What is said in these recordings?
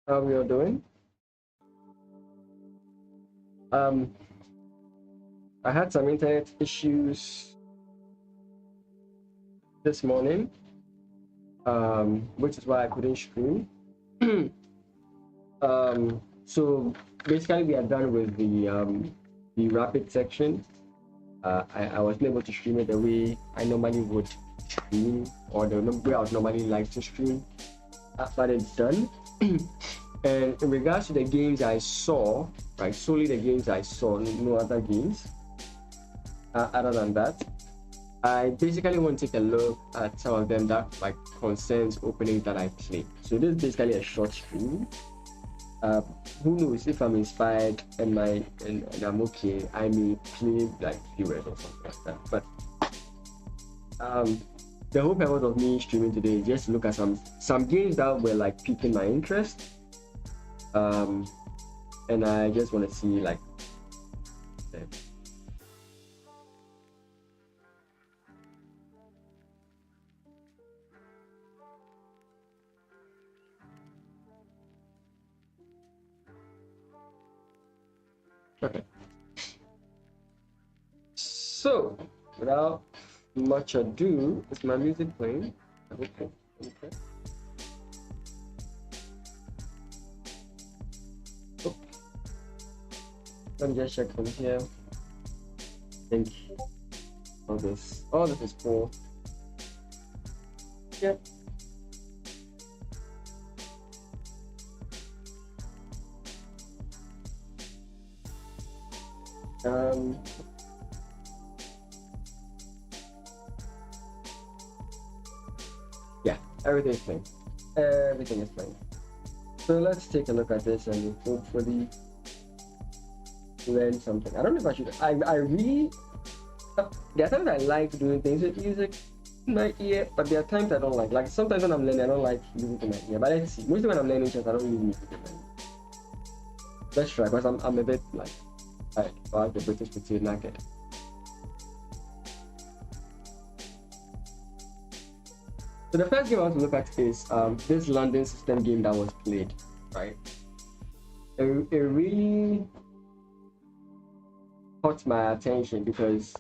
How we are doing? Um, I had some internet issues this morning, which is why I couldn't stream. So basically, we are done with the rapid section. I wasn't able to stream it the way I normally would stream, or the way I would normally like to stream, but it's done. And in regards to the games I saw, right, solely the games I saw, no other games other than that. I basically want to take a look at some of them that like concerns openings that I play. So this is basically a short stream. Who knows, if I'm inspired and I'm okay, I may play like viewers or something like that. But the whole purpose of me streaming today is just to look at some games that were like piquing my interest. And I just want to see like okay. So without much ado, is my music playing? Okay. Okay. Oh. Let me just check from here. I think all this is full. Yep. Yeah, everything is playing. Everything is playing. So let's take a look at this and hopefully learn something. I don't know if I should. I really. There are times I like doing things with music in my ear, but there are times I don't like. Like sometimes when I'm learning, I don't like music in my ear. But let's see. Mostly when I'm learning, I don't really music in my ear. Let's try, because I'm a bit like the British potato naked. So the first game I want to look at is this London system game that was played, right? It really caught my attention because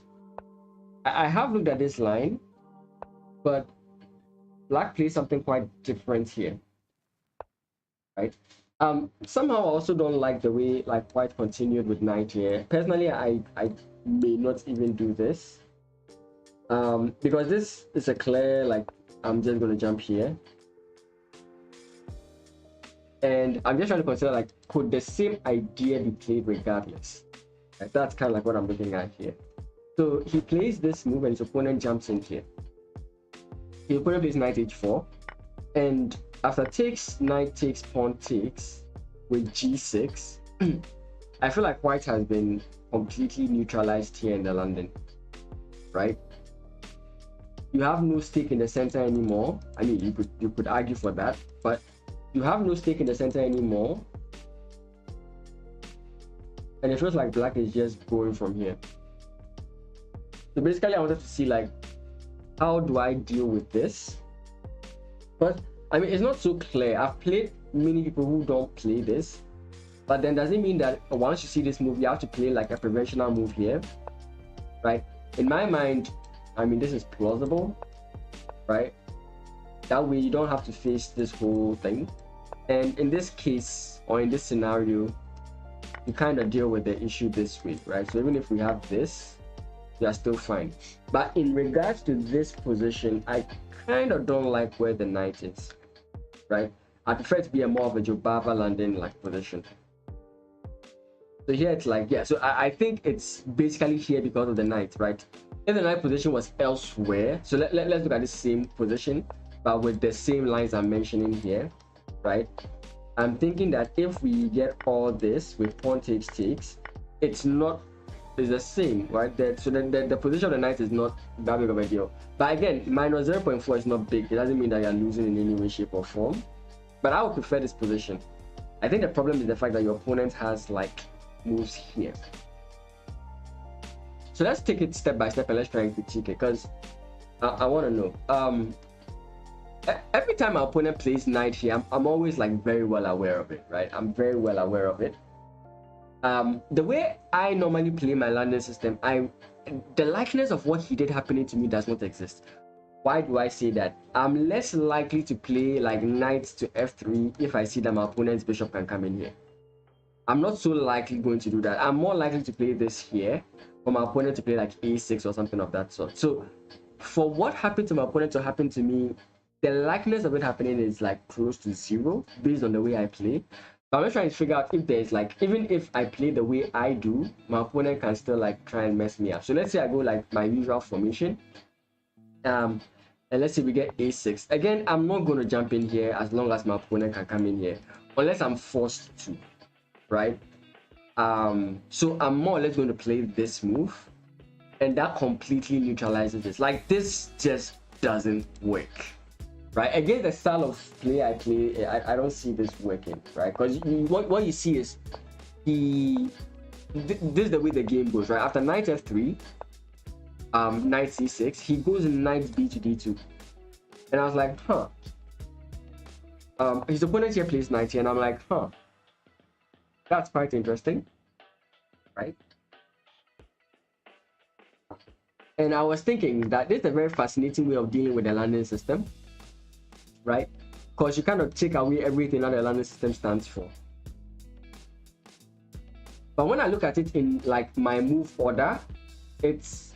I have looked at this line, but black plays something quite different here, right? Somehow I also don't like the way like white continued with knight here. Personally, I may not even do this. Because this is a clear, like, I'm just gonna jump here. And I'm just trying to consider, like, could the same idea be played regardless? Like, that's kind of like what I'm looking at here. So he plays this move and his opponent jumps in here. His opponent plays knight h4. And after takes, knight takes, pawn takes with g6, I feel like white has been completely neutralized here in the London, right? You have no stake in the center anymore. I mean, you could argue for that, but you have no stake in the center anymore. And it feels like black is just going from here. So basically, I wanted to see, like, how do I deal with this? But I mean, it's not so clear. I've played many people who don't play this, but then does it mean that once you see this move, you have to play like a conventional move here, right? In my mind, I mean, this is plausible, right? That way you don't have to face this whole thing. And in this case, or in this scenario, you kind of deal with the issue this way, right? So even if we have this, you are still fine. But in regards to this position, I kind of don't like where the knight is, right? I prefer it to be a more of a Jobava London like position. So here it's like, yeah, so I think it's basically here because of the knight, right? If the knight position was elsewhere, so let's look at the same position, but with the same lines I'm mentioning here, right? I'm thinking that if we get all this with pawn takes, it's the same, right? So then the position of the knight is not that big of a deal. But again, minus 0.4 is not big. It doesn't mean that you're losing in any way, shape, or form. But I would prefer this position. I think the problem is the fact that your opponent has like moves here. So let's take it step by step and let's try and critique it, because I want to know. Every time my opponent plays knight here, I'm always like very well aware of it, right? I'm very well aware of it. The way I normally play my London system, the likeness of what he did happening to me does not exist. Why do I say that? I'm less likely to play like knight to f3 if I see that my opponent's bishop can come in here. I'm not so likely going to do that. I'm more likely to play this here for my opponent to play like a6 or something of that sort. So for what happened to my opponent to happen to me, the likeness of it happening is like close to 0 based on the way I play. But I'm just trying to figure out if there's like, even if I play the way I do, my opponent can still like try and mess me up. So let's say I go like my usual formation. And let's say we get a6. Again, I'm not going to jump in here as long as my opponent can come in here, unless I'm forced to, right? So I'm more or less going to play this move, and that completely neutralizes this. Like, this just doesn't work, right? Against the style of play I play, I don't see this working, right? Because what you see is this is the way the game goes, right? After knight f3, knight c6, he goes knight b to d2, and I was like, his opponent here plays knight here, and I'm like, that's quite interesting, right? And I was thinking that this is a very fascinating way of dealing with the London system, right? Because you kind of take away everything that the London system stands for. But when I look at it in like my move order, it's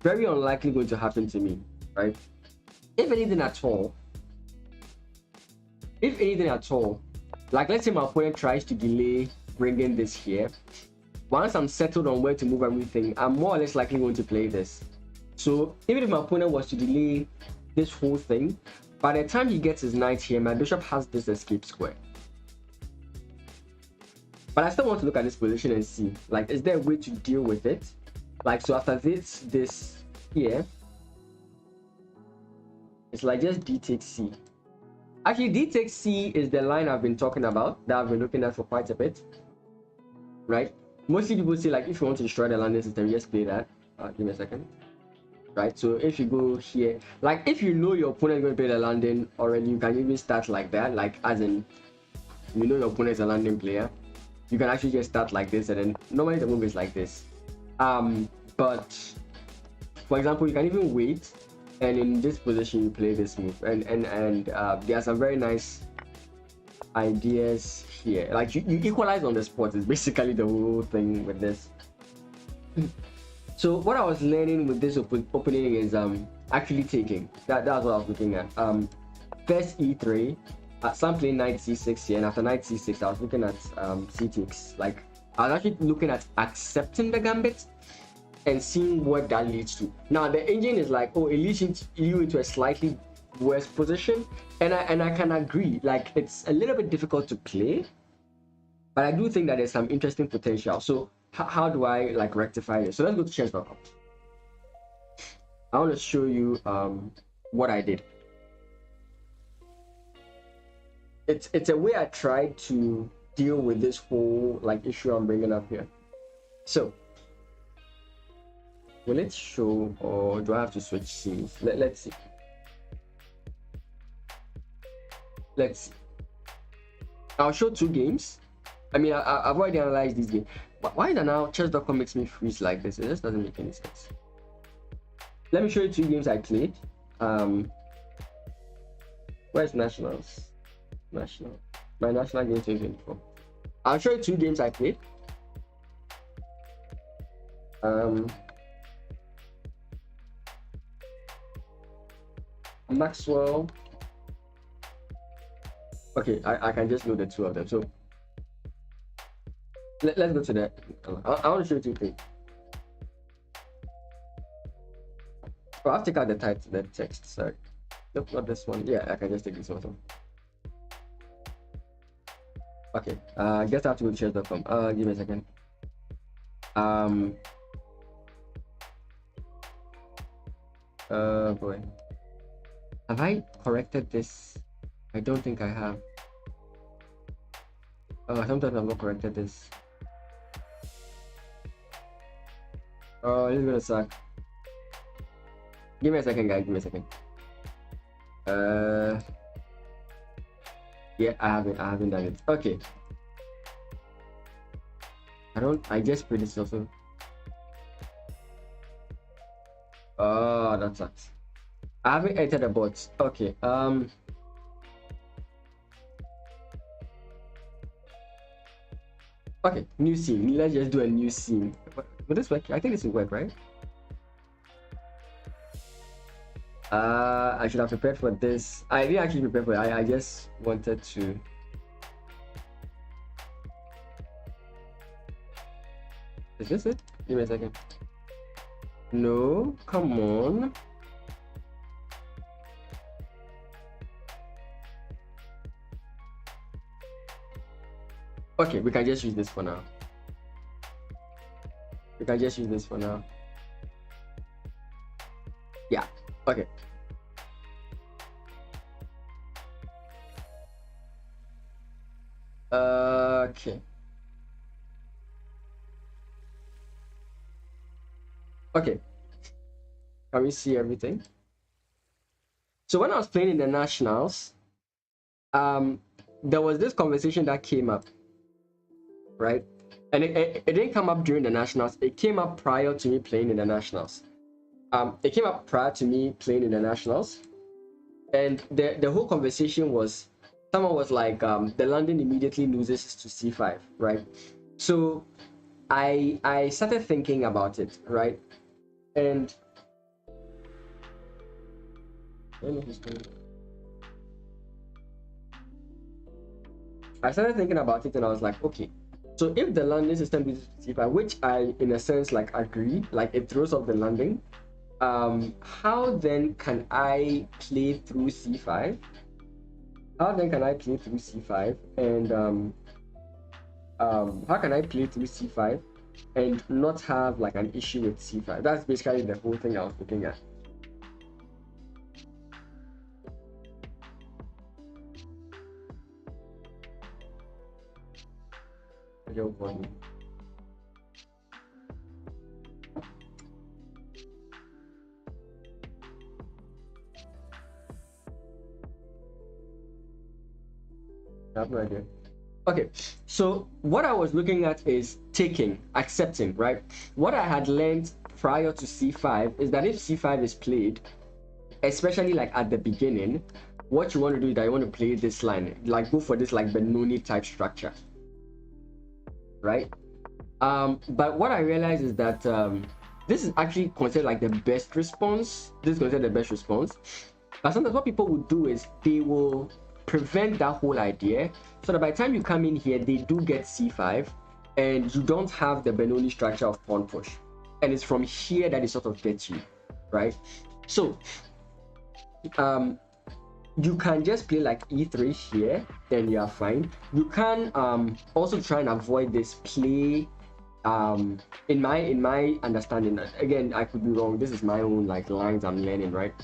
very unlikely going to happen to me, right? If anything at all, like let's say my opponent tries to delay bringing this here. Once I'm settled on where to move everything, I'm more or less likely going to play this. So even if my opponent was to delay this whole thing, by the time he gets his knight here, my bishop has this escape square. But I still want to look at this position and see, like, is there a way to deal with it? Like, so after this here, it's like just d takes c. Actually, d takes c is the line I've been talking about, that I've been looking at for quite a bit, right? Mostly people say, like, if you want to destroy the London system, just play that. Give me a second. Right, so if you go here, like, if you know your opponent is going to play the London already, you can even start like that, like, as in, you know your opponent is a London player, you can actually just start like this, and then normally the move is like this. But for example, you can even wait and in this position you play this move, and there are some very nice ideas here. Like you equalize on the spot is basically the whole thing with this. So what I was learning with this opening is actually taking. That's what I was looking at. First e3, some playing knight c6 here, and after knight c6 I was looking at c takes. Like I was actually looking at accepting the gambit and seeing what that leads to. Now the engine is like, oh, it leads you into a slightly worse position, and I can agree. Like it's a little bit difficult to play, but I do think that there's some interesting potential. So how do I like rectify this? So let's go to chess.com. I want to show you what I did. It's a way I tried to deal with this whole like issue I'm bringing up here. So will it show, or do I have to switch scenes? Let's see. Let's see. I'll show 2 games. I mean, I've already analyzed these games. But why now chess.com makes me freeze like this? It just doesn't make any sense. Let me show you 2 games I played. Where's nationals? My national game 2024. I'll show you 2 games I played. Maxwell. Okay, I can just load the 2 of them. So let's go to that. I want to show you 2 things. Oh, I'll take out the title, the text. Sorry, nope, not this one. Yeah, I can just take this one. Okay, guess I have to go to chess.com. Give me a second. Boy, have I corrected this? I don't think I have. Sometimes I've not corrected this. Oh, this is gonna suck. Give me a second, guys. Give me a second. Yeah, I haven't done it. Okay. I just put this also. Oh, that sucks. I haven't entered the bots. Okay. Okay, new scene. Let's just do a new scene. Will this work? I think this will work, right? I should have prepared for this. I didn't actually prepare for it. I just wanted to. Is this it? Give me a second. No, come on. Okay, we can just use this for now. Yeah, okay. Okay. Okay. Can we see everything? So when I was playing in the nationals, there was this conversation that came up, right? And it didn't come up during the nationals. It came up prior to me playing in the nationals. It came up prior to me playing in the nationals, and the whole conversation was, someone was like, the London immediately loses to c5, right? So I started thinking about it, right? And I started thinking about it, and I was like, okay, so if the landing system is c5, which I in a sense like agree, like it throws off the landing, how then can I play through c5? How then can I play through c5? And how can I play through c5 and not have like an issue with c5? That's basically the whole thing I was looking at. I have no idea. Okay, so what I was looking at is taking, accepting, right? What I had learned prior to c5 is that if c5 is played, especially like at the beginning, what you want to do is that you want to play this line, like go for this like Benoni type structure, right? But what I realized is that this is actually considered like the best response. This is considered the best response. But sometimes what people will do is they will prevent that whole idea, so that by the time you come in here, they do get c5, and you don't have the Benoni structure of pawn push, and it's from here that it sort of gets you, right? So you can just play like e3 here, then you are fine. You can also try and avoid this play. In my understanding, again, I could be wrong, this is my own like lines I'm learning, right?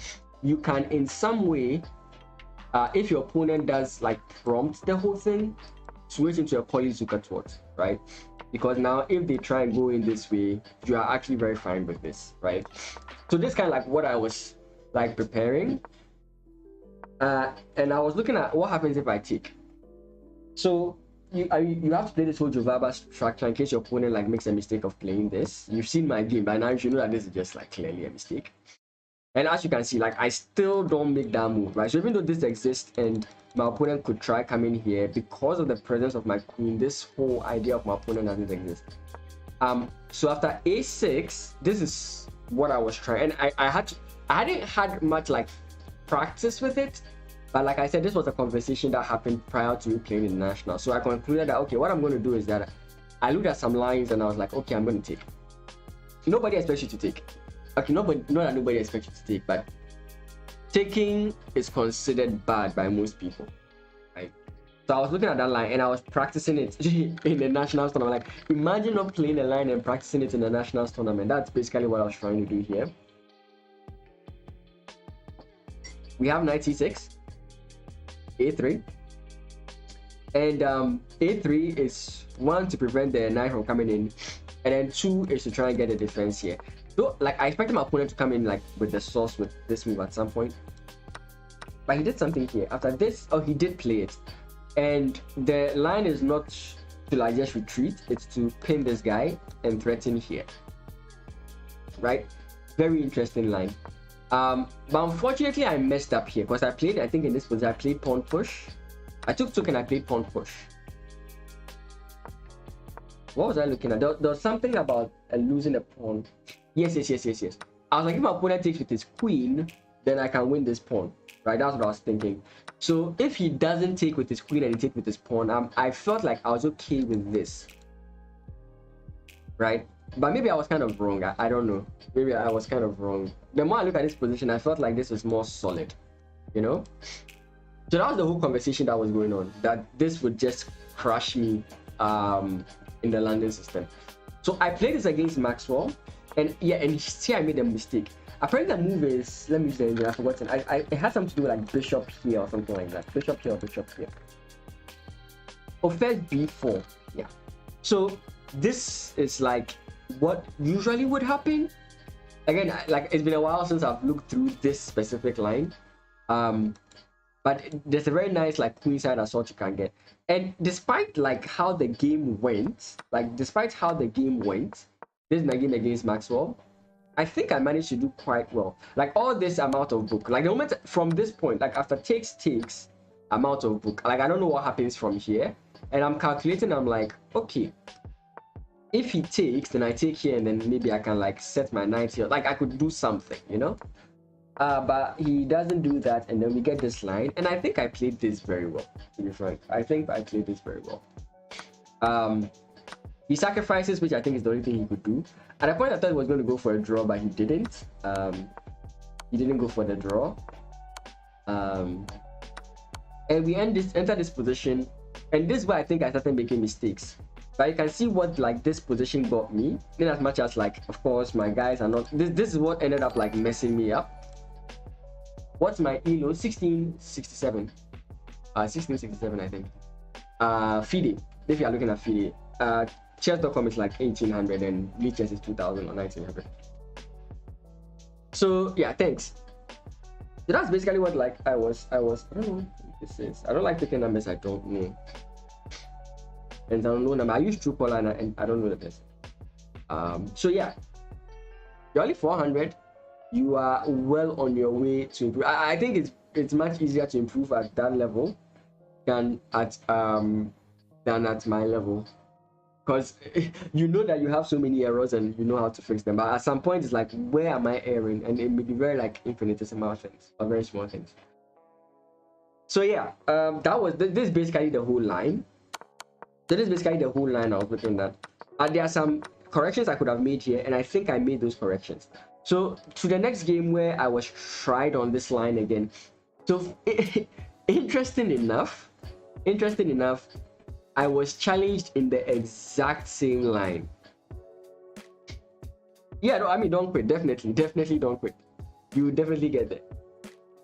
You can in some way, if your opponent does like prompt the whole thing, switch into a polyzuka, right? Because now if they try and go in this way, you are actually very fine with this, right? So this kind of like what I was like preparing, and I was looking at what happens if I take. So you have to play this whole Jovaba structure in case your opponent like makes a mistake of playing this. You've seen my game by now, you should know that this is just like clearly a mistake. And as you can see, like I still don't make that move, right? So even though this exists and my opponent could try coming here, because of the presence of my queen, this whole idea of my opponent doesn't exist. So after a6, this is what I was trying, and I hadn't had much like practice with it, but like I said, this was a conversation that happened prior to me playing in the national. So I concluded that okay, what I'm going to do is that I looked at some lines and I was like, okay, I'm going to take. Nobody expects you to take. Okay, not that nobody expects you to take, but taking is considered bad by most people, right? So I was looking at that line and I was practicing it in the national tournament. Like, imagine not playing a line and practicing it in the national tournament. That's basically what I was trying to do here. We have knight c6, a3, and a3 is 1 to prevent the knight from coming in, and then 2 is to try and get a defense here. So like I expected my opponent to come in like with the sauce with this move at some point, but he did something here. After this, oh, he did play it, and the line is not to like just retreat, it's to pin this guy and threaten here, right? Very interesting line. But unfortunately I messed up here because I played, I think in this position I played pawn push. I took and I played pawn push. What was I looking at? There was something about losing a pawn. Yes. I was like, if my opponent takes with his queen, then I can win this pawn, right? That's what I was thinking. So if he doesn't take with his queen and he takes with his pawn, I felt like I was okay with this, right? But maybe I was kind of wrong. I don't know. Maybe I was kind of wrong. The more I look at this position, I felt like this was more solid, you know? So that was the whole conversation that was going on, that this would just crush me in the landing system. So I played this against Maxwell, and yeah, and here I made a mistake. Apparently the move is, let me say, I've forgotten. It had something to do with like bishop here or something like that. Bishop here or bishop here. Oh, first b4, yeah. So this is like what usually would happen. Again, like it's been a while since I've looked through this specific line, but there's a very nice like queenside assault you can get. And despite like how the game went, this is my game against Maxwell, I think I managed to do quite well. Like all this amount of book, like the moment from this point, like after takes amount of book, like I don't know what happens from here, and I'm calculating. I'm like, okay, if he takes, then I take here, and then maybe I can like set my knight here. Like I could do something, you know. But he doesn't do that, and then we get this line, and I think I played this very well, to be frank. I think I played this very well. He sacrifices, which I think is the only thing he could do. At a point I thought he was going to go for a draw, but he didn't. He didn't go for the draw. And we enter this position, and this is where I think I started making mistakes. But you can see what like this position got me, in as much as like, of course, my guys are not, this is what ended up like messing me up. What's my elo? 1667. 1667, I think. FIDE, if you are looking at FIDE. Chess.com is like 1800 and Chess is 2000 or 1900. So yeah, thanks. So that's basically what like I was I don't know what this is. I don't like picking numbers I don't know. And I don't know number. I use Truecaller and I don't know the best. So yeah, you're only 400. you are well on your way to improve. I think it's much easier to improve at that level than at my level, because you know that you have so many errors and you know how to fix them. But at some point, it's like, where am I erring? And it may be very like infinitesimal things or very small things. So yeah, that was this is basically the whole line. So this is basically the whole line I was looking at. There are some corrections I could have made here, and I think I made those corrections. So to the next game where I was tried on this line again. So interesting enough, I was challenged in the exact same line. Yeah, no, I mean, don't quit. Definitely don't quit. You definitely get there.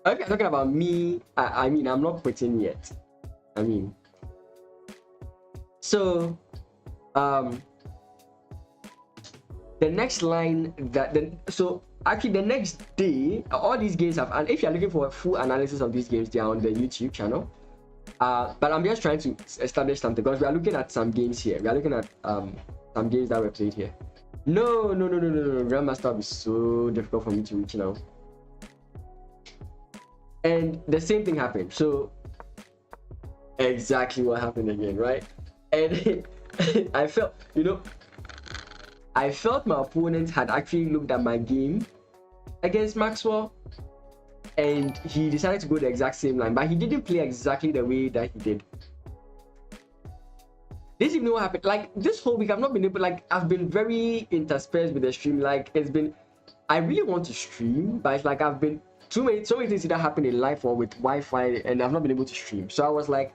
If you're talking about me, I mean, I'm not quitting yet. I mean, so the next line so actually the next day, all these games have, and if you're looking for a full analysis of these games, they are on the YouTube channel. But I'm just trying to establish something, because we are looking at some games here. We are looking at some games that were played here. No. Grandmaster will be so difficult for me to reach now. And the same thing happened. So exactly what happened again, right? And I felt my opponent had actually looked at my game against Maxwell, and he decided to go the exact same line, but he didn't play exactly the way that he did. This even what happened. Like this whole week, I've not been able. Like I've been very interspersed with the stream. Like it's been, I really want to stream, but it's like I've been so many things that happen in life or with Wi-Fi, and I've not been able to stream. So I was like,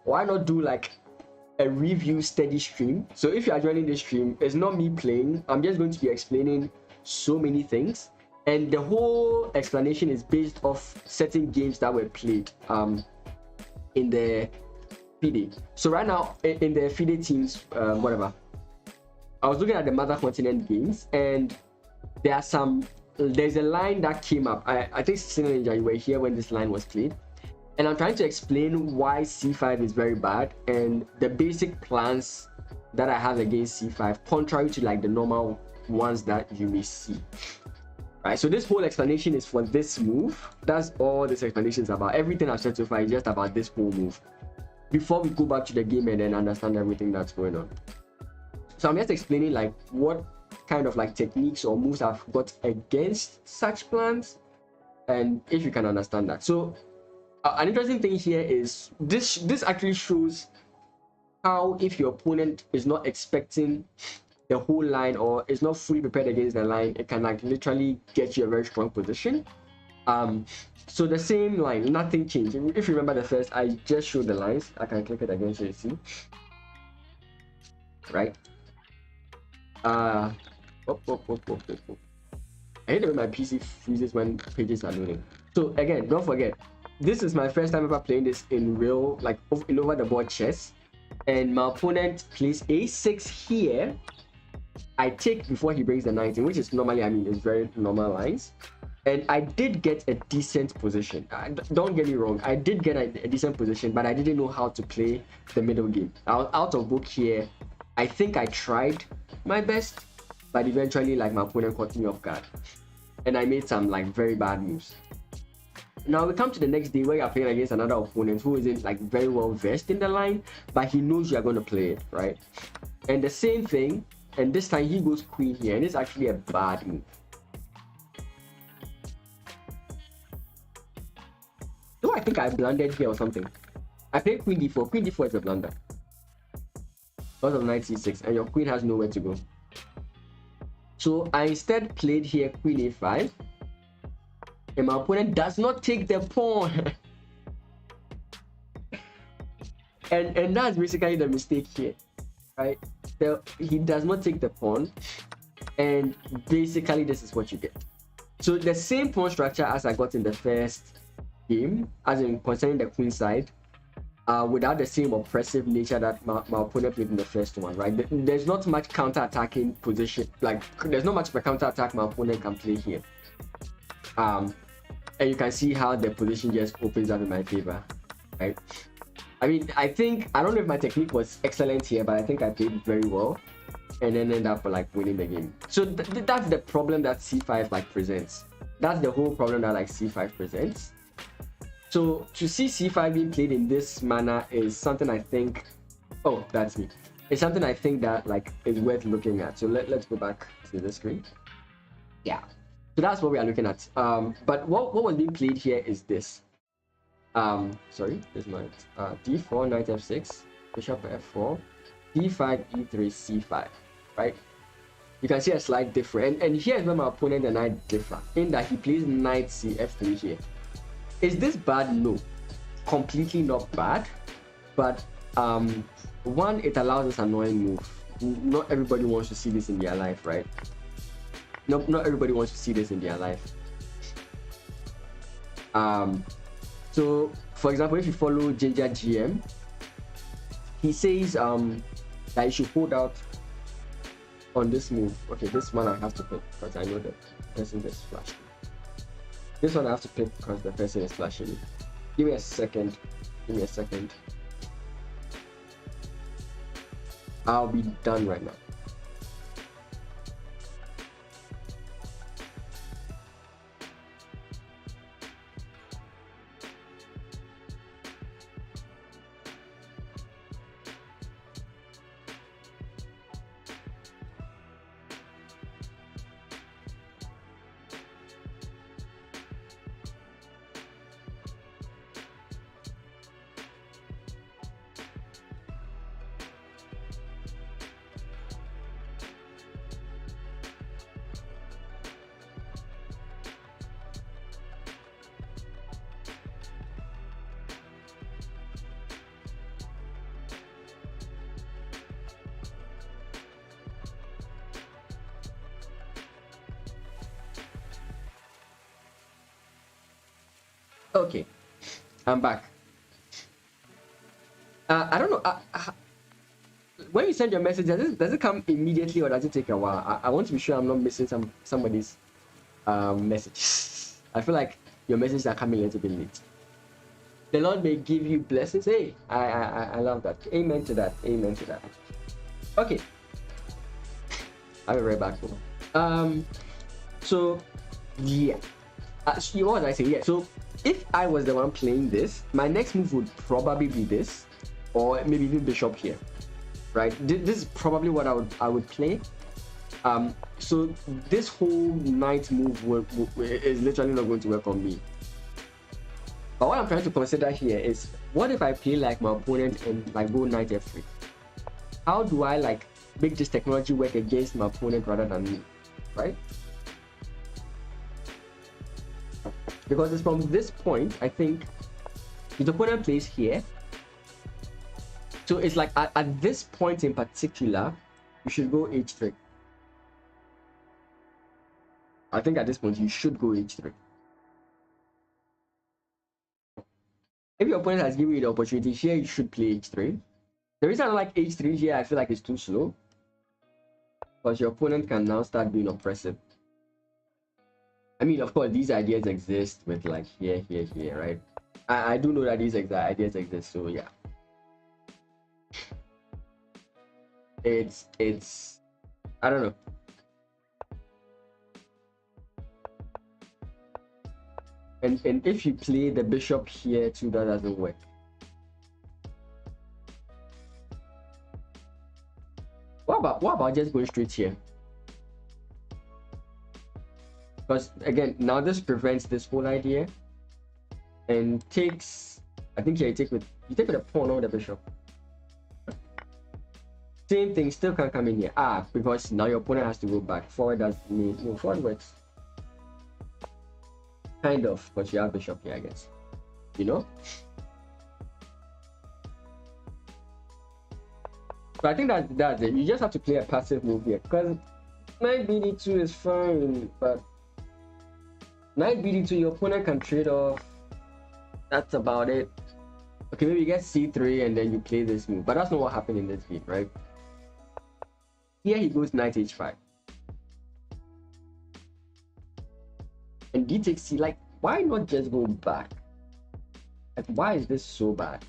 why not do like a review steady stream? So if you are joining this stream, it's not me playing. I'm just going to be explaining so many things, and the whole explanation is based off certain games that were played in the FIDE. So right now in the FIDE teams, whatever, I was looking at the Mother Continent games, and there's a line that came up. I think Sina Ninja, you were here when this line was played, and I'm trying to explain why c5 is very bad and the basic plans that I have against c5, contrary to like the normal ones that you may see. Right, so this whole explanation is for this move. That's all this explanation is about. Everything I've said so far is just about this whole move, before we go back to the game and then understand everything that's going on. So I'm just explaining like what kind of like techniques or moves I've got against such plans, and if you can understand that. So an interesting thing here is this actually shows how, if your opponent is not expecting the whole line or is not fully prepared against the line, it can like literally get you a very strong position. So the same line, nothing changed. If you remember the first, I just showed the lines. I can click it again so you see. Right? I hate the way my PC freezes when pages are loading. So again, don't forget, this is my first time ever playing this in real, like in over the board chess, and my opponent plays a6 here. I take before he brings the 19, which is normally, I mean, it's very normal lines. And I did get a decent position. Don't get me wrong, I did get a decent position, but I didn't know how to play the middle game. I was out of book here. I think I tried my best, but eventually like my opponent caught me off guard, and I made some like very bad moves. Now we come to the next day where you're playing against another opponent who isn't like very well versed in the line, but he knows you're going to play it, right? And the same thing, and this time he goes queen here, and it's actually a bad move. Though I think I blundered here or something. I played queen d4. Queen d4 is a blunder because of knight c6, and your queen has nowhere to go. So I instead played here queen a5, and my opponent does not take the pawn. and that's basically the mistake here, right? So he does not take the pawn, and basically this is what you get. So the same pawn structure as I got in the first game, as in concerning the queen side, without the same oppressive nature that my opponent played in the first one, right? There's not much counter-attacking position, like there's not much of a counter-attack my opponent can play here. And you can see how the position just opens up in my favor, right? I mean, I don't know if my technique was excellent here, but I think I played very well, and then end up like winning the game. So that's the problem that c5 like presents. that's the whole problem that like c5 presents. So to see c5 being played in this manner is something I think, oh, that's me. It's something I think that like is worth looking at. So let's go back to the screen. Yeah. So that's what we are looking at. But what was being played here is this. Sorry, this knight. D4, knight f6, bishop f4, d5, e3, c5, right? You can see a slight difference. And here's where my opponent and I differ, in that he plays knight cf3 here. Is this bad? No. Completely not bad. But one, it allows this annoying move. Not everybody wants to see this in their life, right? Not everybody wants to see this in their life. So for example, if you follow Ginger GM, he says that you should hold out on this move. Okay, this one I have to pick because I know the person is flashing. This one I have to pick because the person is flashing me. Give me a second. Give me a second. I'll be done right now. Okay, I'm back. I don't know. When you send your message, does it come immediately or does it take a while? I want to be sure I'm not missing somebody's message. I feel like your messages are coming a little bit late. The Lord may give you blessings. Hey, I love that. Amen to that. Amen to that. Okay, I'll be right back. So yeah, what was I saying? Yeah, so if I was the one playing this, my next move would probably be this, or maybe even bishop here, right? This is probably what I would play. So this whole knight move is literally not going to work on me. But what I'm trying to consider here is, what if I play like my opponent and like go knight f3? How do I like make this technology work against my opponent rather than me, right? Because it's from this point, I think, his opponent plays here. So it's like at this point in particular, you should go h3. I think at this point, you should go h3. If your opponent has given you the opportunity here, you should play h3. The reason I don't like h3 here, I feel like it's too slow. Because your opponent can now start being oppressive. I mean, of course, these ideas exist with like here, right? I do know that these ideas exist, so yeah. It's I don't know. And if you play the bishop here too, that doesn't work. What about just going straight here? Because again, now this prevents this whole idea and takes, I think here you take with a pawn over the bishop. Same thing, still can't come in here. Because now your opponent has to go back. Forward doesn't mean no, forward works. Kind of, but you have bishop here, I guess. You know? So I think that's it. You just have to play a passive move here. Because knight bd2 is fine, but knight bd2, your opponent can trade off. That's about it. Okay, maybe you get c3 and then you play this move. But that's not what happened in this game, right? Here he goes knight h5. And d takes c. Like, why not just go back? Like, why is this so bad?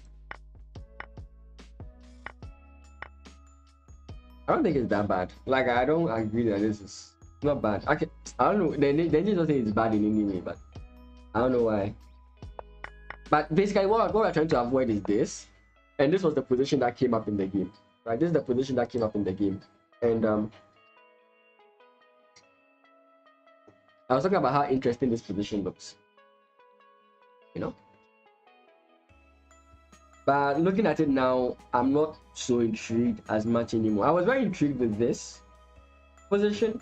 I don't think it's that bad. Like, I don't agree that this is Not bad. Okay, I don't know. The engine doesn't say it's bad in any way, but I don't know why. But basically, what we're trying to avoid is this, and this was the position that came up in the game, right? This is the position that came up in the game, and I was talking about how interesting this position looks, you know. But looking at it now, I'm not so intrigued as much anymore. I was very intrigued with this position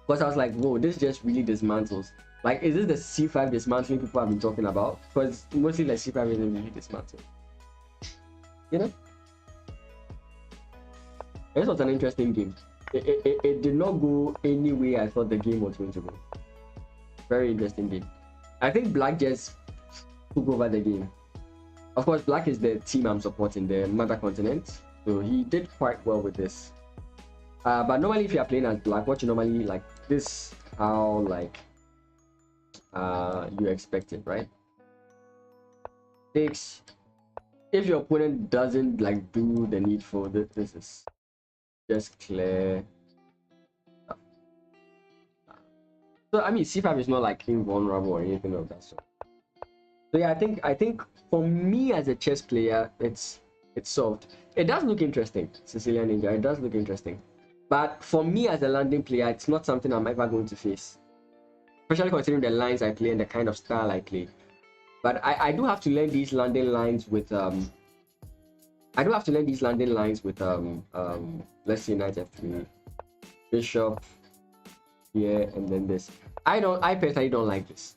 because I was like, whoa, this just really dismantles. Like, is this the C5 dismantling people have been talking about? Because mostly like C5 isn't really dismantled. You know? This was an interesting game. It did not go any way I thought the game was going to go. Very interesting game. I think Black just took over the game. Of course, Black is the team I'm supporting, the Mother Continent. So he did quite well with this. But normally if you are playing as Black, what you normally like, this how like you expect it, right? Takes, if your opponent doesn't like do the needful, this is just clear. So I mean, C5 is not like invulnerable or anything of that sort. So yeah, I think for me as a chess player, it's solved. It does look interesting, Sicilian Ninja. It does look interesting, but for me as a landing player, it's not something I'm ever going to face, especially considering the lines I play and the kind of style I play. But I do have to learn these landing lines with let's say knight f3, bishop here, and then this. I personally don't like this.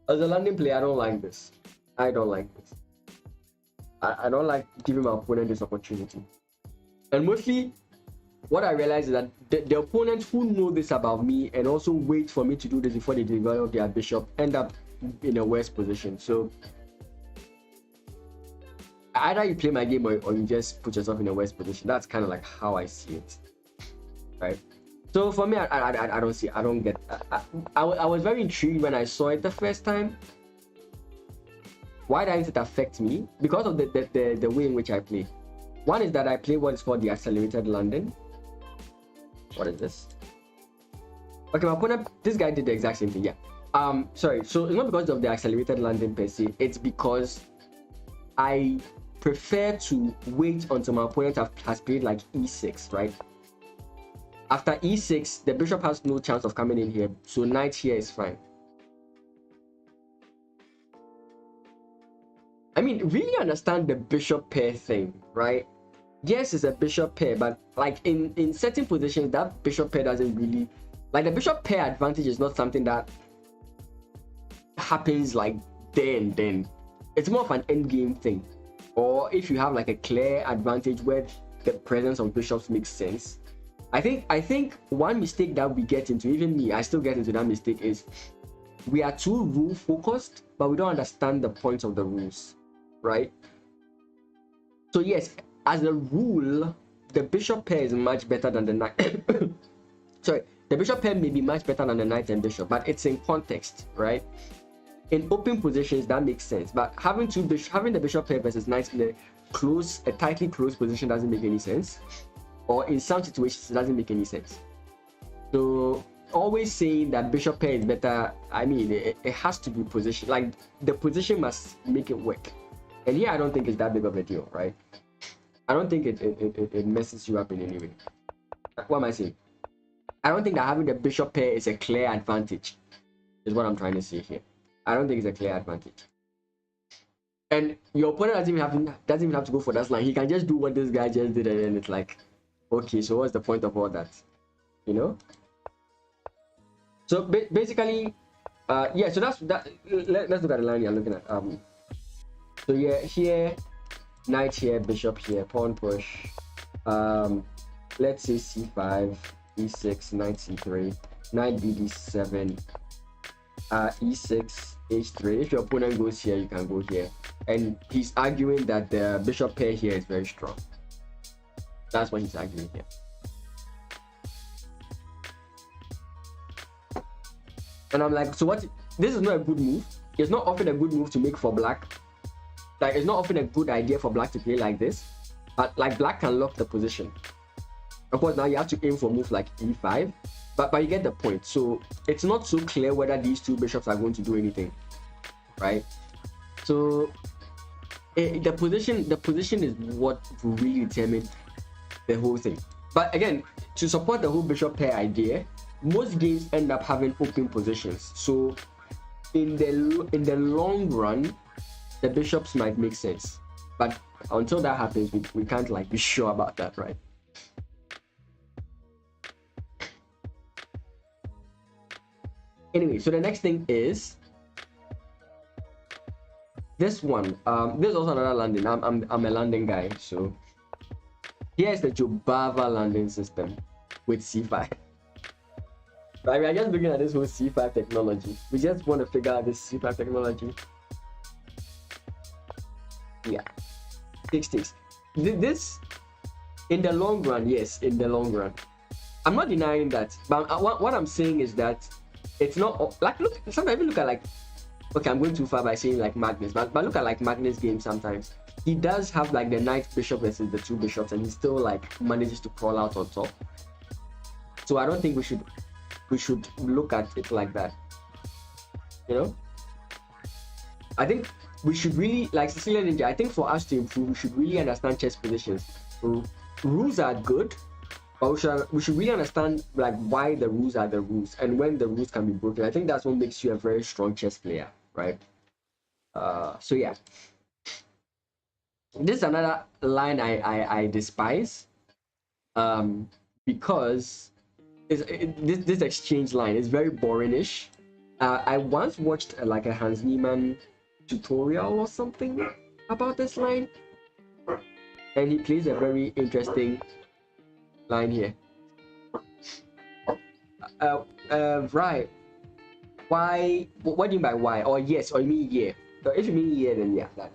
As a landing player, I don't like this. I don't like this. I don't like giving my opponent this opportunity. And mostly, what I realize is that the opponents who know this about me and also wait for me to do this before they develop their bishop end up in a worse position. So either you play my game or you just put yourself in a worse position. That's kind of like how I see it, right? So for me, I don't see. I don't get. I was very intrigued when I saw it the first time. Why doesn't it affect me? Because of the way in which I play. One is that I play what is called the accelerated landing. What is this? Okay, my opponent, this guy did the exact same thing. Yeah. Sorry. So it's not because of the accelerated landing per se. It's because I prefer to wait until my opponent has played like e6, right? After e6, the bishop has no chance of coming in here, so knight here is fine. I mean, really understand the bishop pair thing, right? Yes, it's a bishop pair, but like in certain positions, that bishop pair doesn't really, like the bishop pair advantage is not something that happens like then. It's more of an end game thing. Or if you have like a clear advantage where the presence of bishops makes sense. I think one mistake that we get into, even me, I still get into that mistake, is we are too rule focused, but we don't understand the points of the rules, right? So yes, as a rule, the bishop pair is much better than the knight. Sorry, the bishop pair may be much better than the knight and bishop, but it's in context, right? In open positions, that makes sense, but having the bishop pair versus knight in a tightly closed position doesn't make any sense. Or in some situations, it doesn't make any sense. So always saying that bishop pair is better, I mean, it has to be position. Like the position must make it work. And here, I don't think it's that big of a deal, right? I don't think it messes you up in any way. What am I saying? I don't think that having the bishop pair is a clear advantage, is what I'm trying to say here. I don't think it's a clear advantage. And your opponent doesn't even have to go for that line. He can just do what this guy just did, and then it's like, okay, so what's the point of all that? You know? So basically, yeah, so that's that. Let's look at the line you're looking at. So yeah, here, knight here, bishop here, pawn push. Let's say c5, e6, knight c3, knight bd7, e6, h3. If your opponent goes here, you can go here. And he's arguing that the bishop pair here is very strong. That's what he's arguing here. And I'm like, so what? This is not a good move. It's not often a good move to make for black. Like, it's not often a good idea for black to play like this. But like, black can lock the position. Of course, now you have to aim for a move like e5. but you get the point. So it's not so clear whether these two bishops are going to do anything, right? So the position is what will really determine the whole thing. But again, to support the whole bishop pair idea, most games end up having open positions. So in the long run, the bishops might make sense. But until that happens, we can't like be sure about that, right? Anyway, so the next thing is this one. This is also another landing. I'm a landing guy, so here's the Jobava landing system with C5. Right, we are just looking at this whole C5 technology. We just want to figure out this C5 technology. Yeah, six. This, in the long run, yes, in the long run. I'm not denying that, but what I'm saying is that it's not like, look, sometimes even look at like, okay, I'm going too far by saying like Magnus, but look at like Magnus' game sometimes. He does have like the knight bishop versus the two bishops, and he still like manages to crawl out on top. So I don't think we should look at it like that. You know, I think we should really, like Cecilia Ninja, I think for us to improve, we should really understand chess positions. Rules are good, but we should really understand like why the rules are the rules and when the rules can be broken. I think that's what makes you a very strong chess player, right? So yeah, this is another line I despise, because this exchange line is very boringish. I once watched like a Hans Niemann tutorial or something about this line, and he plays a very interesting line here. Right. Why? What do you mean by why? Or yes, or you mean yeah? So if you mean yeah, then yeah. That.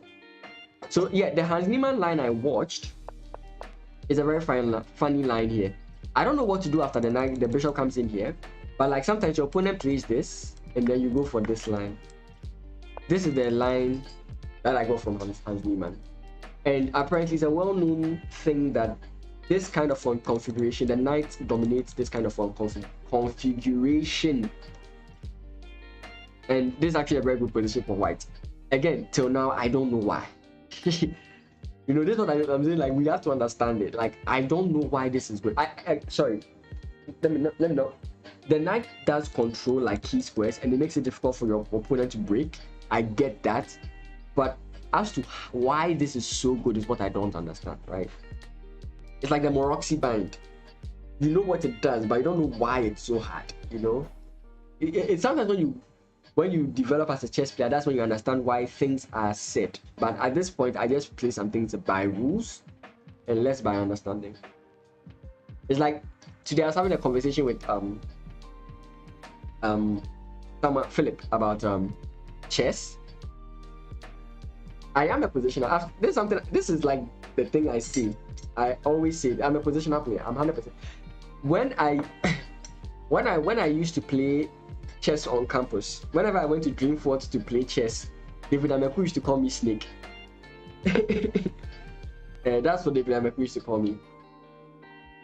So yeah, the Hans Niemann line I watched is a very funny line here. I don't know what to do after the bishop comes in here, but like sometimes your opponent plays this, and then you go for this line. This is the line that I got from Hans Niemann, and apparently it's a well-known thing that this kind of configuration, the knight dominates this kind of configuration, and this is actually a very good position for white. Again, till now I don't know why. You know, this is what I'm saying. Like, we have to understand it. Like, I don't know why this is good. Sorry. Let me know. The knight does control like key squares, and it makes it difficult for your opponent to break. I get that, but as to why this is so good is what I don't understand. Right? It's like the Moroxi bind. You know what it does, but you don't know why it's so hard. You know, it's sometimes when you develop as a chess player, that's when you understand why things are set. But at this point, I just play some things by rules and less by understanding. It's like today I was having a conversation with Philip about chess. I am a positioner. This is like the thing I see. I always say I'm a positional player. I'm 100%. When I used to play chess on campus, whenever I went to Dreamfort to play chess, David Ameku used to call me Snake. That's what David Ameku used to call me.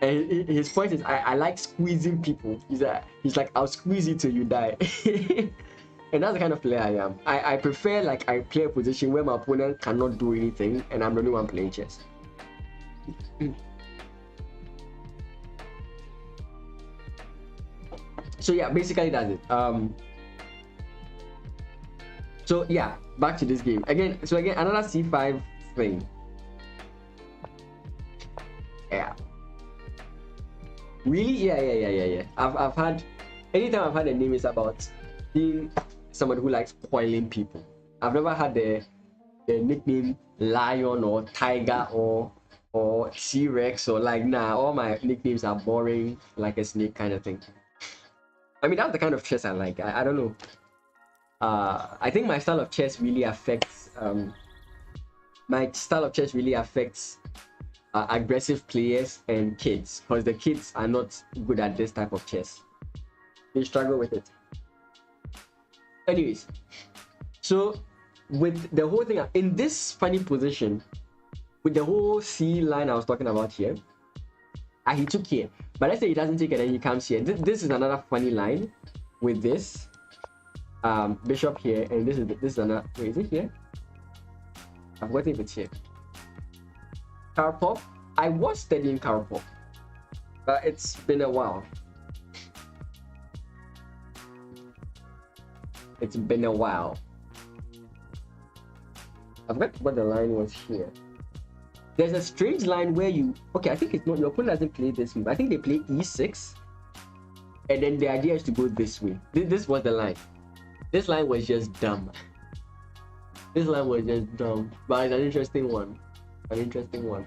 And his point is, I like squeezing people. He's like, I'll squeeze you till you die. And that's the kind of player I am. I prefer like I play a position where my opponent cannot do anything and I'm the only one playing chess. So yeah, basically that's it. So yeah, back to this game again. So again, another C5 thing. Yeah. Really? Yeah. I've had, anytime I've had a name is about being someone who likes spoiling people. I've never had the nickname Lion or Tiger or T-Rex or like, nah, all my nicknames are boring, like a snake kind of thing. I mean, that's the kind of chess I like. I don't know. I think my style of chess really affects aggressive players and kids, because the kids are not good at this type of chess. They struggle with it. Anyways, so with the whole thing in this funny position, with the whole C line I was talking about here, he took here. But let's say he doesn't take it and he comes here. This is another funny line with this bishop here, and this is another. Wait, is it here? I've got it if it's here. Karpov. I was studying Karpov, but it's been a while. It's been a while. I forgot what the line was here. There's a strange line where you, okay, I think it's not, your opponent doesn't play this move. I think they play e6, and then the idea is to go this way. This was the line. This line was just dumb. This line was just dumb, but it's an interesting one. An interesting one.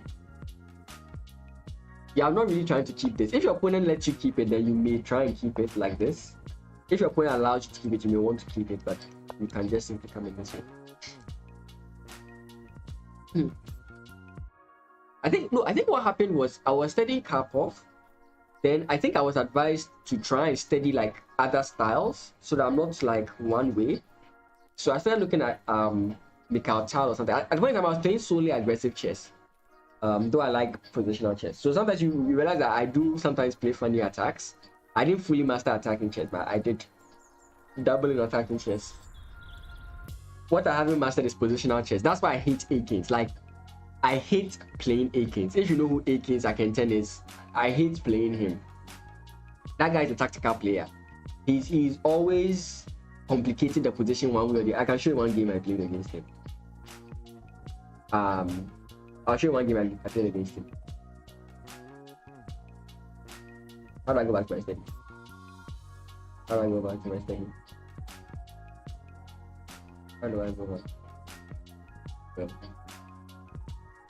Yeah, I'm not really trying to keep this. If your opponent lets you keep it, then you may try and keep it like this. If your opponent allows you to keep it, you may want to keep it, but you can just simply come in this way. I think what happened was I was studying Karpov, then I think I was advised to try and study like other styles so that I'm not like one way. So I started looking at Mikhail Tal or something. At one time I was playing solely aggressive chess, though I like positional chess. So sometimes you realize that I do sometimes play funny attacks. I didn't fully master attacking chess, but I did double in attacking chess. What I haven't mastered is positional chess. That's why I hate A-Kings. Like, I hate playing A-Kings. If you know who A-Kings Akinten is, I hate playing him. That guy is a tactical player. He's always complicated the position one way or the other. I can show you one game I played against him. I'll show you one game I played against him. How do I go back to my study? How do I go back to my study? How do I go back? Yeah.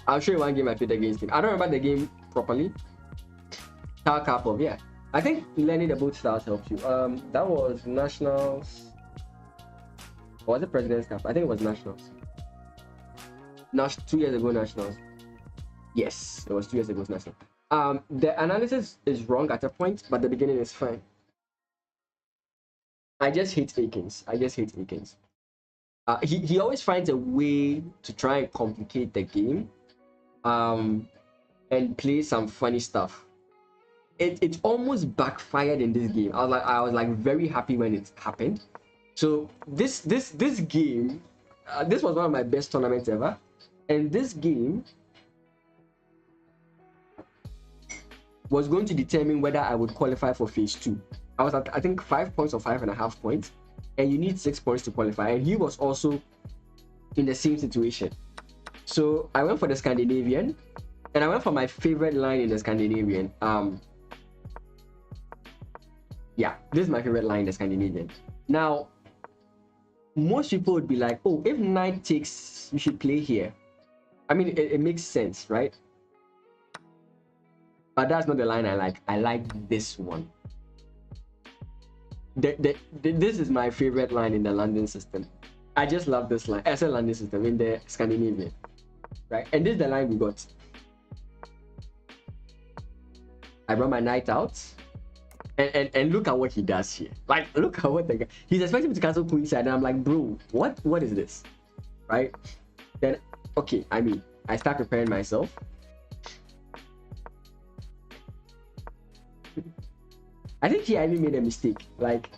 I'll show you one game I played against him. I don't remember the game properly. Tal Karpov, yeah. I think learning the both styles helps you. That was Nationals. Or was it President's Cup? I think it was Nationals. 2 years ago, Nationals. Yes, it was 2 years ago, Nationals. The analysis is wrong at a point, but the beginning is fine. I just hate A-Kings. He always finds a way to try and complicate the game, and play some funny stuff. It almost backfired in this game. I was like very happy when it happened. So this game, this was one of my best tournaments ever, and this game was going to determine whether I would qualify for phase 2. I was at, I think, 5 points or 5.5 points, and you need 6 points to qualify. And he was also in the same situation. So I went for the Scandinavian, and I went for my favorite line in the Scandinavian. Yeah, this is my favorite line in the Scandinavian. Now, most people would be like, oh, if knight takes, you should play here. I mean, it makes sense, right? But that's not the line I like. I like this one. This is my favorite line in the London system. I just love this line. I said London system in the Scandinavian, right? And this is the line we got. I brought my knight out, and look at what he does here. Like, look at what the guy. He's expecting me to cancel queenside, and I'm like, bro, what is this, right? Then, okay, I mean, I start preparing myself. I think here I even made a mistake. Like,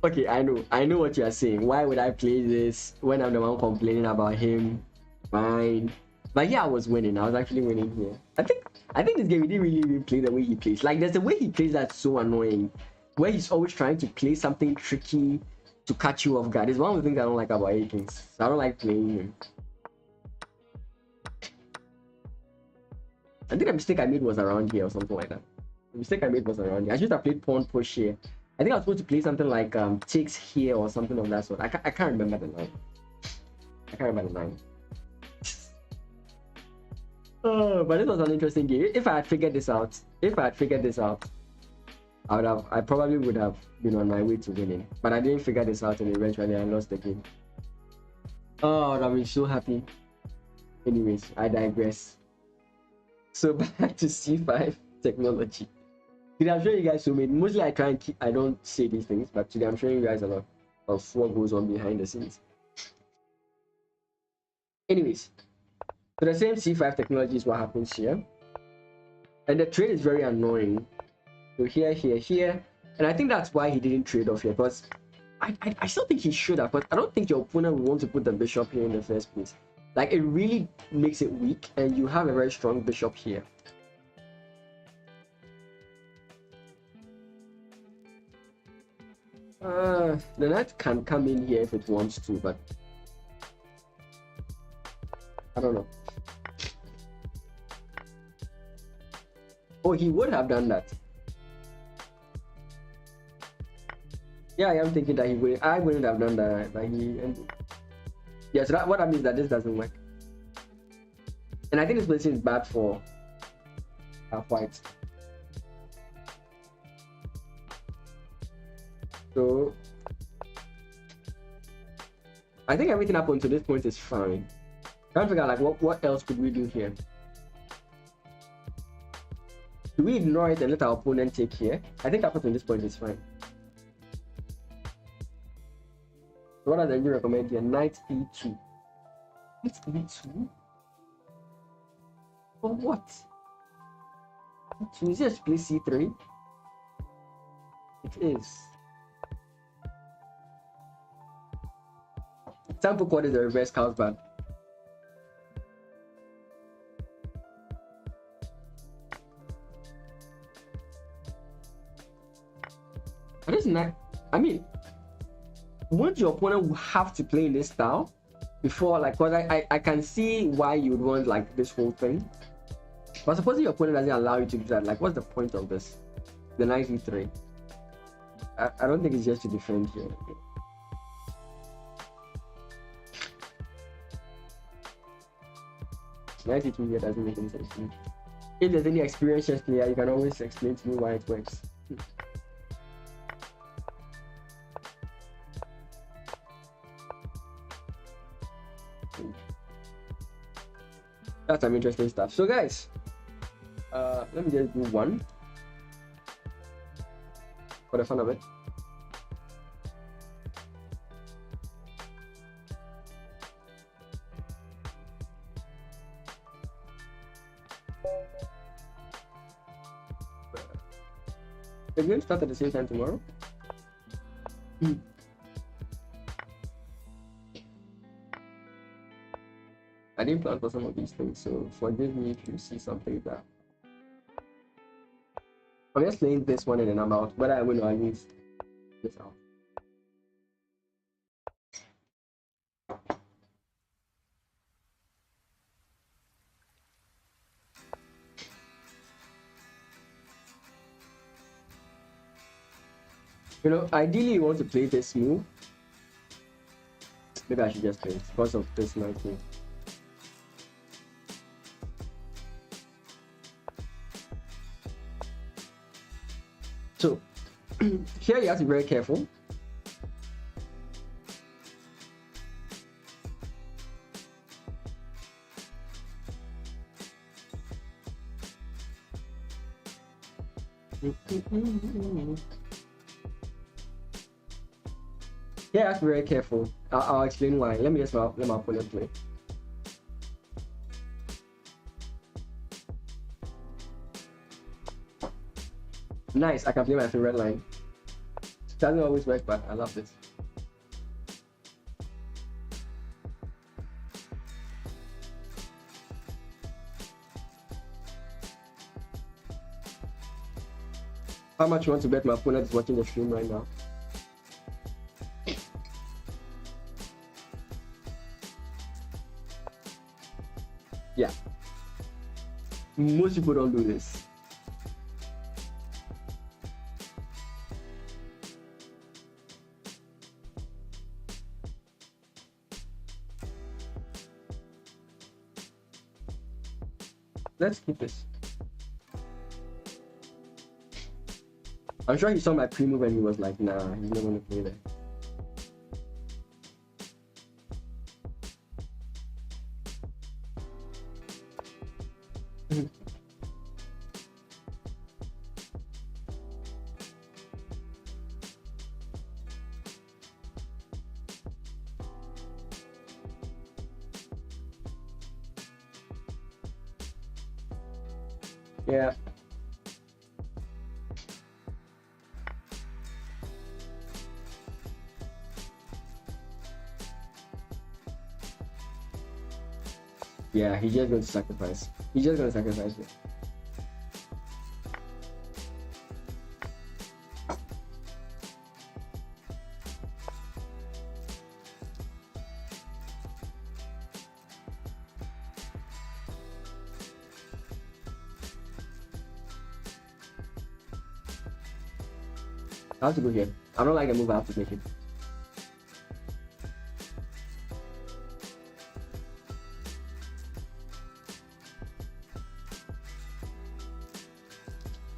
okay, I know what you are saying. Why would I play this when I'm the one complaining about him? Fine. But here I was winning. I was actually winning here. I think this game, he didn't really play the way he plays. Like, there's a way he plays that's so annoying, where he's always trying to play something tricky to catch you off guard. It's one of the things I don't like about A-Kings. I don't like playing him. I think the mistake I made was around here or something like that. The mistake I made was around here. I should have played pawn push here. I think I was supposed to play something like takes here or something of that sort. I can't remember the line. I can't remember the line. Oh, but this was an interesting game. If I had figured this out, I probably would have been on my way to winning. But I didn't figure this out, and eventually I lost the game. Oh, I'm so happy. Anyways, I digress. So back to C5 technology. Today I'm showing you guys so many. Mostly I try and keep, I don't say these things, but today I'm showing you guys a lot of what goes on behind the scenes. Anyways, so the same C5 technology is what happens here. And the trade is very annoying. So here, here, here. And I think that's why he didn't trade off here, because I still think he should have, but I don't think your opponent would want to put the bishop here in the first place. Like, it really makes it weak, and you have a very strong bishop here. The knight can come in here if it wants to, but I don't know. Oh, he would have done that. Yeah, I am thinking that he would. I wouldn't have done that. But yeah, so what that means that this doesn't work. And I think this position is bad for white. So I think everything up until this point is fine. Trying to figure out like what else could we do here? Do we ignore it and let our opponent take here? I think up until this point is fine. So what does you recommend here? Knight e2. Knight e2? For what? E2? Is it just play c3? It is. Sample code is the reverse Carlsbad. That is not. I mean, wouldn't your opponent have to play in this style before, like, because I can see why you would want like this whole thing. But supposing your opponent doesn't allow you to do that, like, what's the point of this? The knight e3. I don't think it's just to defend here. Knight e2 here doesn't make any sense to me. If there's any experienced player, you can always explain to me why it works. That's some interesting stuff. So guys, let me just do one for the fun of it. We're going to start at the same time tomorrow. I didn't plan for some of these things, so forgive me if you see something that I'm just playing this one and then I'm out, but I will at least this out. You know, ideally you want to play this move. Maybe I should just play it because of this knight move. So here you have to be very careful. Yeah, you have to be very careful. I'll explain why. Let me just let my opponent play. Nice, I can play my favorite line. It doesn't always work, but I love this. How much you want to bet my opponent is watching the stream right now? Yeah. Most people don't do this. Let's keep this. I'm sure he saw my pre-move and he was like, nah, he's not gonna play there. Yeah, Yeah, he's just going to sacrifice. He's just going to sacrifice it. I have to go here. I don't like the move I have to make it.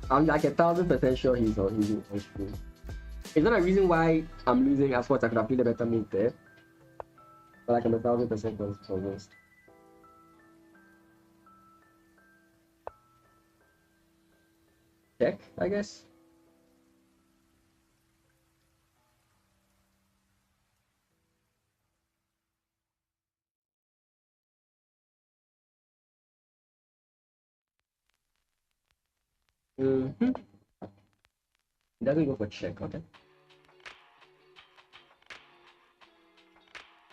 I'm like 1,000% sure he's on screen. It's not a reason why I'm losing. As what I could have played a better move there. But like I'm 1,000% convinced. Check, I guess. It doesn't go for check, okay?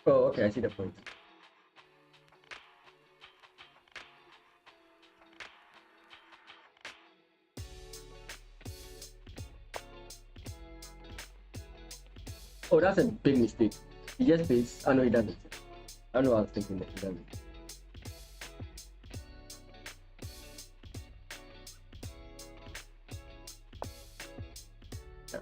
Oh, okay, I see the point. Oh, that's a big mistake. He just plays. Oh, no, he doesn't. I know I was thinking that he doesn't. Yeah.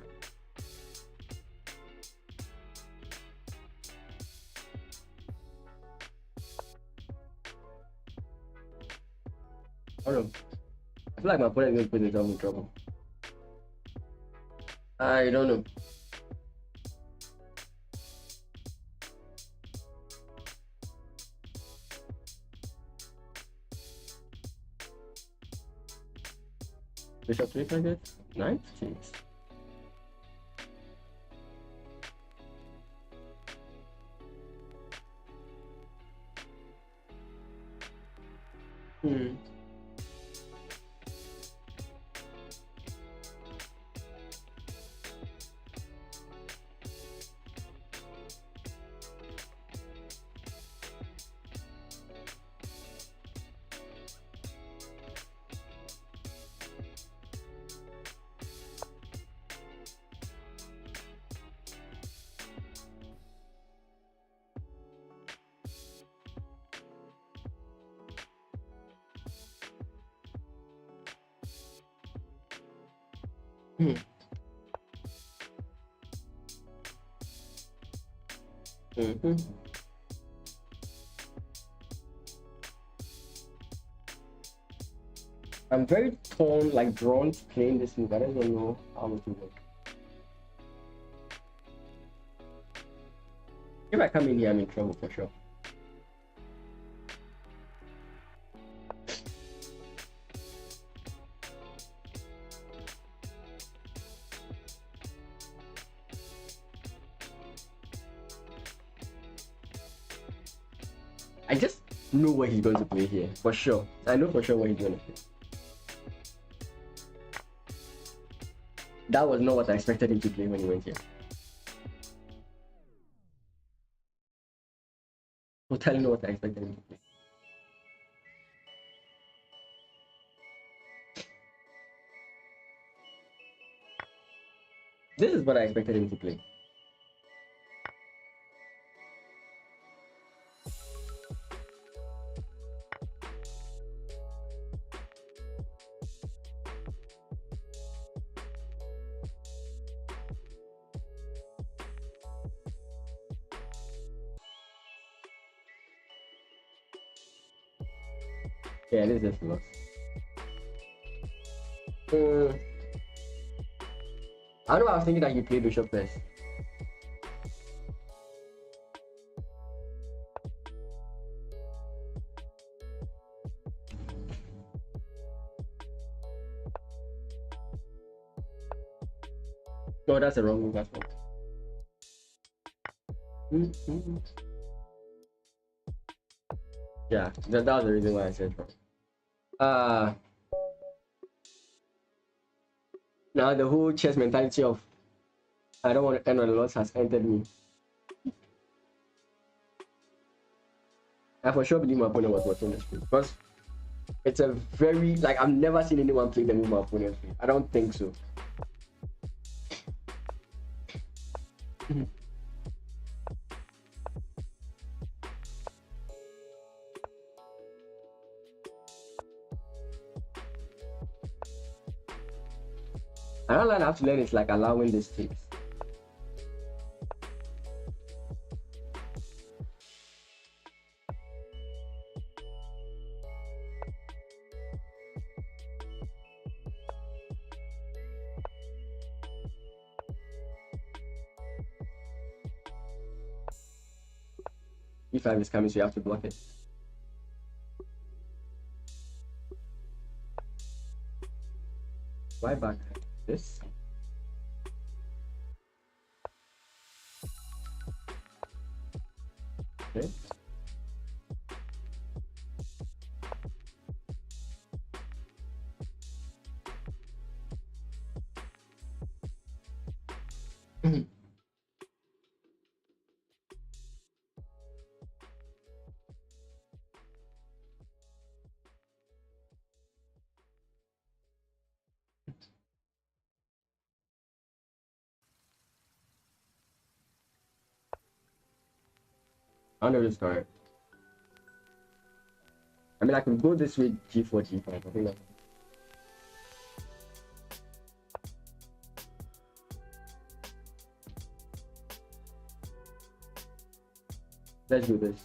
I don't know. I feel like my opponent is going to put himself in trouble. I don't know. Bishop 300? Nice. Jeez. I'm very torn, like drawn to playing this move. I don't know how it will work. If I come in here, I'm in trouble for sure. I just know what he's going to play here, for sure. I know for sure what he's going to play. That was not what I expected him to play when he went here. Totally not what I expected him to play. This is what I expected him to play. Yeah, this is lost. I know I was thinking that you play bishop first. No, that's the wrong move as well. Yeah, that was the reason why I said wrong. Now the whole chess mentality of I don't want to end on a loss has entered me. I for sure believe my opponent was watching this play because it's a very like I've never seen anyone play the move my opponent play. I don't think so. Another line I have to learn is like allowing these takes. E5 is coming, so you have to block it. Why back this? Okay. I don't know this correct. I mean, I can go this way, G4, G5. I think that. Let's do this.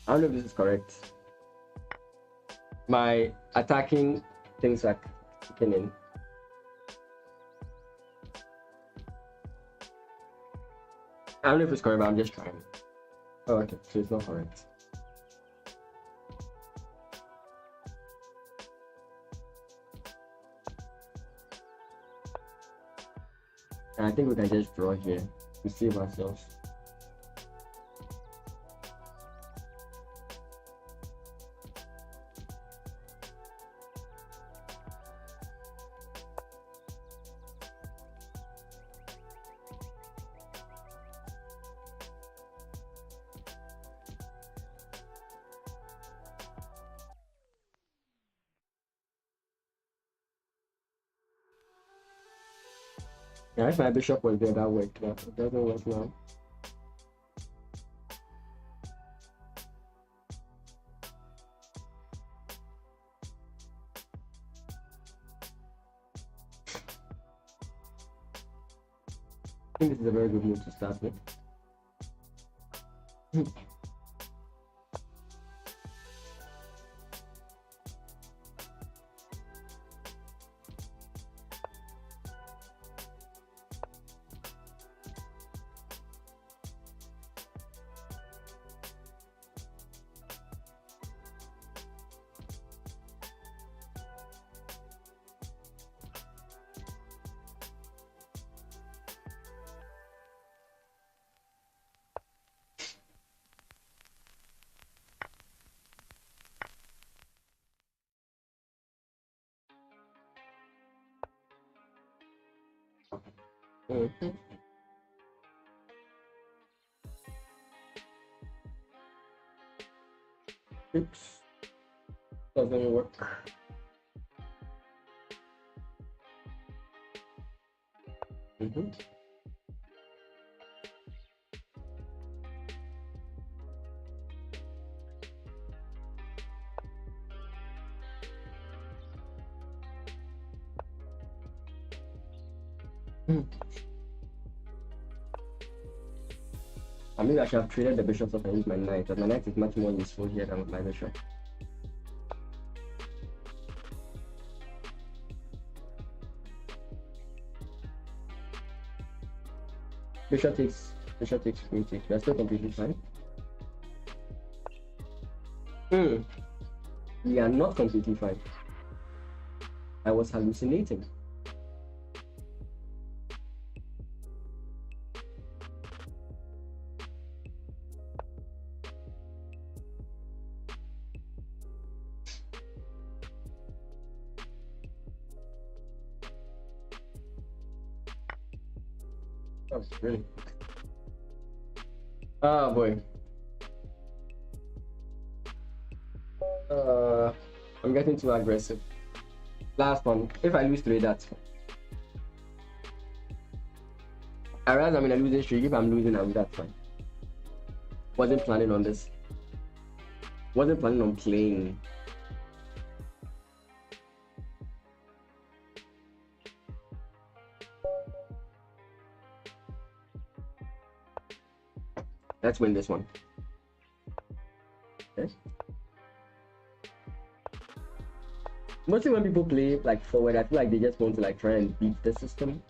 I don't know if this is correct. My attacking things are kicking in. I don't know if it's correct, but I'm just trying. Oh, okay, so it's not correct. And I think we can just draw here to save ourselves. Yeah, if my bishop was there, that worked, but it doesn't work now. I think this is a very good move to start with. Okay. Oops. Doesn't work. I mean, I should have traded the bishop so I can use my knight, but my knight is much more useful here than with my bishop. Bishop takes queen 6. We're still completely fine. We are not completely fine. I was hallucinating. Oh, really? Oh boy. I'm getting too aggressive. Last one. If I lose 3, that's fine. I realize I'm in a losing streak. If I'm losing, that's fine. Wasn't planning on this. Wasn't planning on playing. Let's win this one. Okay. Mostly when people play like forward, I feel like they just want to like try and beat the system.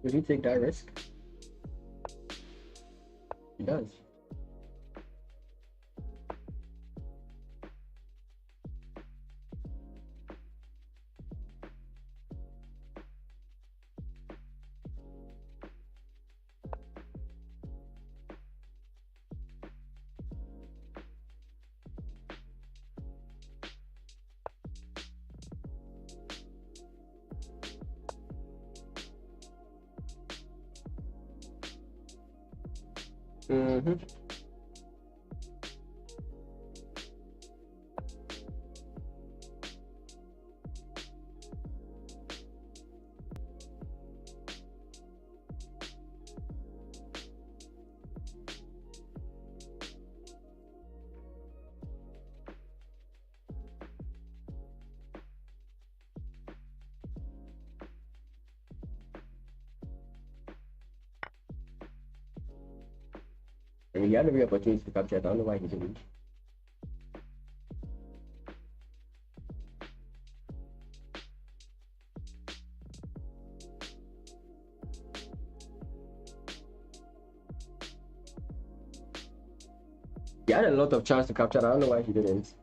Does he take that risk? He does. Mm-hmm. I mean, he had every opportunity to capture it. I don't know why he didn't. He had a lot of chance to capture it. I don't know why he didn't.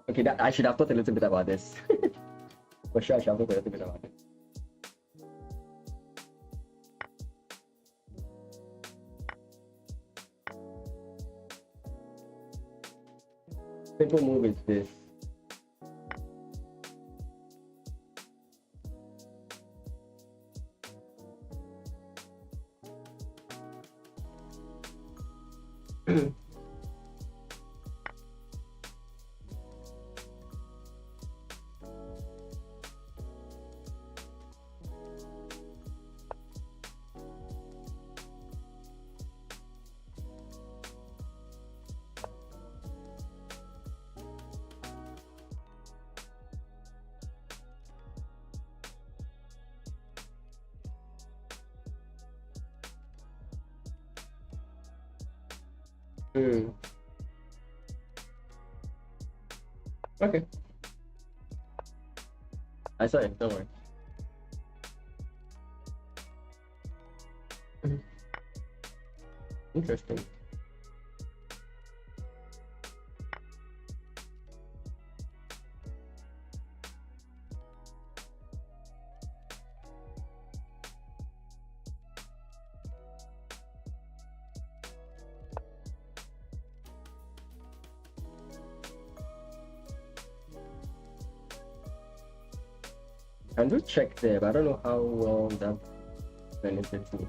Okay, that I should have thought a little bit about this. For sure, I should have thought a little bit about it. Simple move is this. Mm. Okay. I saw it, don't worry. Mhm. Interesting. I do check there, but I don't know how well that benefits me.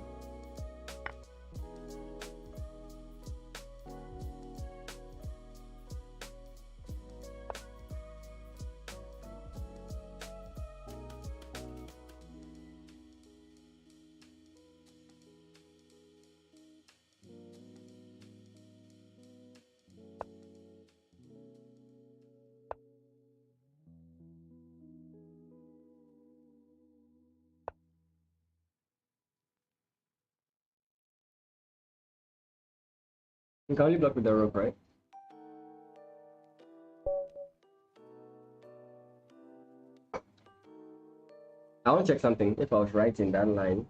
You can only block with the rope, right? I want to check something. If I was right in that line.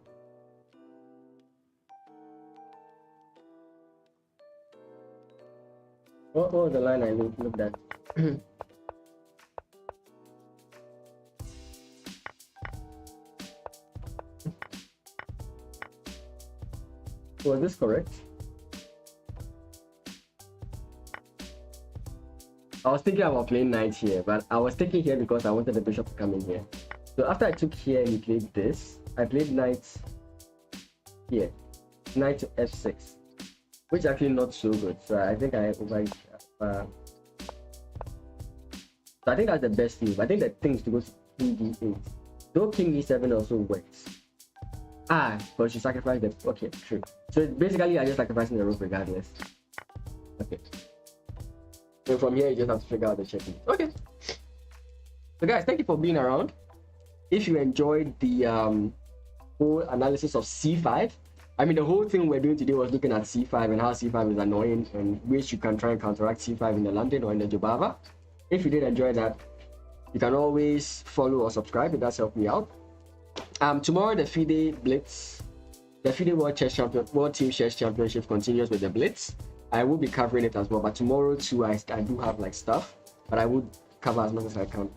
What was the line I looked at? Was this correct? I was thinking about playing knight here, but I was taking here because I wanted the bishop to come in here. So after I took here and he played this, I played knight here. Knight to f6, which actually not so good. So I think I over. So I think that's the best move. I think the thing is to go to king d8. Though king e7 also works. But you sacrifice the. Okay, true. So basically, I just sacrificing the rook regardless. Okay. So from here, you just have to figure out the checking. Okay. So guys, thank you for being around. If you enjoyed the whole analysis of c5, I mean, the whole thing we're doing today was looking at c5 and how c5 is annoying and ways you can try and counteract c5 in the London or in the Jobava. If you did enjoy that, you can always follow or subscribe. It does help me out. Tomorrow, the FIDE Blitz, the FIDE World Team Chess Championship continues with the Blitz. I will be covering it as well, but tomorrow too, I do have like stuff, but I would cover as much as I can